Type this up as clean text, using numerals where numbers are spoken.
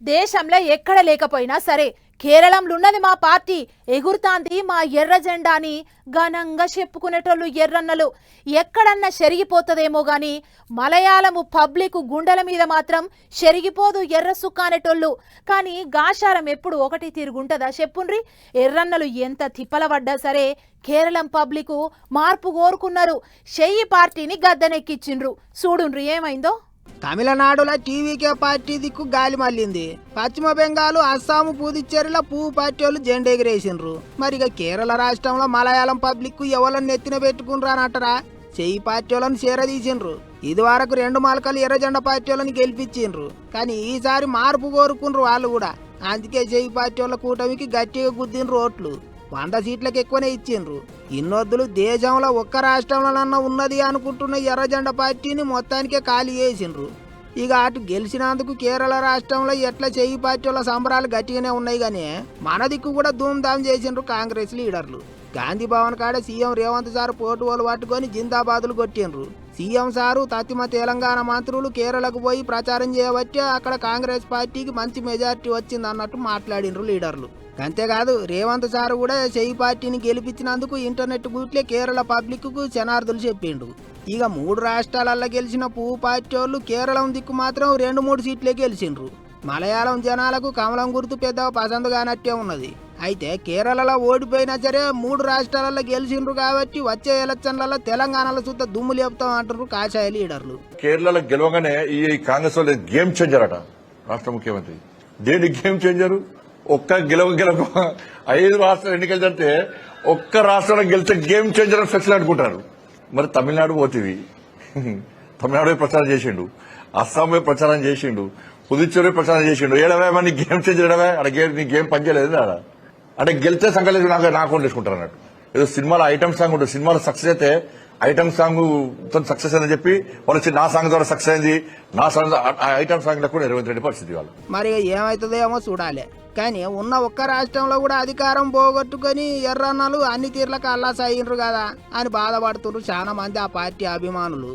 దేశంలో ఎక్కడ లేకపోయినా సరే కేరళంలో ఉన్నది మా పార్టీ, ఎగురుతాంది మా ఎర్ర జెండాని ఘనంగా చెప్పుకునేటోళ్ళు ఎర్రన్నలు. ఎక్కడన్నా చెరిగిపోతుందేమో గాని మలయాళము పబ్లిక్ గుండెల మీద మాత్రం చెరిగిపోదు ఎర్ర సుక్క అనేటోళ్ళు. కానీ గాశారం ఎప్పుడు ఒకటి తిరుగుంటదా చెప్పుండ్రి. ఎర్రన్నలు ఎంత తిప్పలబడ్డా సరే కేరళం పబ్లిక్ మార్పు కోరుకున్నారు. చెయ్యి పార్టీని గద్దెనెక్కిచ్చిండ్రు. చూడుండ్రి ఏమైందో. తమిళనాడులో టీవీకే పార్టీ దిక్కు గాలి మళ్ళింది. పశ్చిమ బెంగాల్, అస్సాము, పుదుచ్చేరిలో పువ్వు పార్టీ వాళ్ళు జెండా ఎగిరేసిండ్రు. మరి ఇక కేరళ రాష్ట్రంలో మలయాళం పబ్లిక్ ఎవరన్నా నెత్తిన పెట్టుకుంటారంటారా? చెయ్యి పార్టీ వాళ్ళని చేరదీసిండ్రు. ఇది వరకు 2 మాలకలు ఎర్రజెండా పార్టీ వాళ్ళని గెలిపించిండ్రు. కానీ ఈసారి మార్పు కోరుకుండ్రు వాళ్ళు కూడా. అందుకే చెయ్యి పార్టీ వాళ్ళ కూటమికి గట్టిగా గుద్దిండ్రు ఓట్లు. 100 సీట్లకు ఎక్కువనే ఇచ్చిండ్రు. ఇన్నొద్దులు దేశంలో ఒక్క రాష్ట్రంలోనన్నా ఉన్నది అనుకుంటున్న ఎర్రజెండా పార్టీని మొత్తానికే ఖాళీ చేసిండ్రు. ఇక అటు గెలిచినందుకు కేరళ రాష్ట్రంలో ఎట్లా చెయ్యి పార్టీ వాళ్ళ సంబరాలు గట్టిగానే ఉన్నాయి. కానీ మన దిక్కు కూడా ధూమ్ధామ్ చేసిండ్రు కాంగ్రెస్ లీడర్లు. గాంధీ భవన్ కాడ సీఎం రేవంత్ సార్ పోటువోలు పట్టుకొని జిందాబాదులు కొట్టిండ్రు. సీఎం సారు తత్తిమ తెలంగాణ మంత్రులు కేరళకు పోయి ప్రచారం చేయబట్టే అక్కడ కాంగ్రెస్ పార్టీకి మంచి మెజార్టీ వచ్చింది అన్నట్టు మాట్లాడిండ్రు లీడర్లు. అంతేకాదు రేవంత్ సార్ కూడా చెయ్యి పార్టీని గెలిపించినందుకు ఇంటర్నెట్ గూట్లే కేరళ పబ్లిక్ కు శనార్థులు చెప్పిండు. ఇక 3 రాష్ట్రాలలో గెలిచిన పువ్వు పార్టీ వాళ్ళు కేరళం దిక్కు మాత్రం 2-3 సీట్లే గెలిచిండ్రు. మలయాళం జనాలకు కమలం గుర్తు పెద్దగా పసందు కానట్టే ఉన్నది. అయితే కేరళలో ఓడిపోయినా సరే 3 రాష్ట్రాలలో గెలిచిండ్రు కాబట్టి వచ్చే ఎలక్షన్లలో తెలంగాణలో సుద్ద దుమ్ము లేపుతాం అంటారు కాషాయ లీడర్లు. కేరళలో గెలవగానే ఈ కాంగ్రెస్ వాళ్ళు గేమ్ చేంజర్ అట రాష్ట్ర ముఖ్యమంత్రి. దేని గేమ్ చేంజరు? ఒక్క గెలవ 5 రాష్ట్రాలు ఎన్నికలు జరిగితే ఒక్క రాష్ట్రంలో గెలిస్తే గేమ్ చేంజర్ అని ఫ్లెక్స్లు అనుకుంటారు. మరి తమిళనాడు పోతుంది, తమిళనాడు ప్రచారం చేసిండు, అస్సాం ప్రచారం చేసిండు, పుదుచ్చేరి ప్రచారం చేసిండు. ఏడవే మరి గేమ్ చేంజర్ ఏడవే అక్కడ నీ గేమ్ పనిచేయలేదు ఆడ. అంటే గెలిస్తే సంఖ్యలేదు నాకు వేసుకుంటారు అన్నట్టు. ఏదో సినిమాలో ఐటమ్ సాంగ్ ఉంటుంది, సినిమాలో సక్సెస్ అయితే ఐటమ్ సాంగ్ సక్సెస్ అని చెప్పి వాళ్ళు నా సాంగ్ ద్వారా సక్సెస్ అయింది, నా సాంగ్ ఐటమ్ సాంగ్ కూడా 22 పరిస్థితి వాళ్ళు. మరి ఏమవుతుందో ఏమో చూడాలి. కానీ ఉన్న ఒక్క రాష్ట్రంలో కూడా అధికారం పోగొట్టుకుని ఎర్రన్నలు అన్ని తీర్లకు అల్లాస అయ్యిండ్రు కదా అని బాధపడుతున్నారు చాలా మంది ఆ పార్టీ అభిమానులు.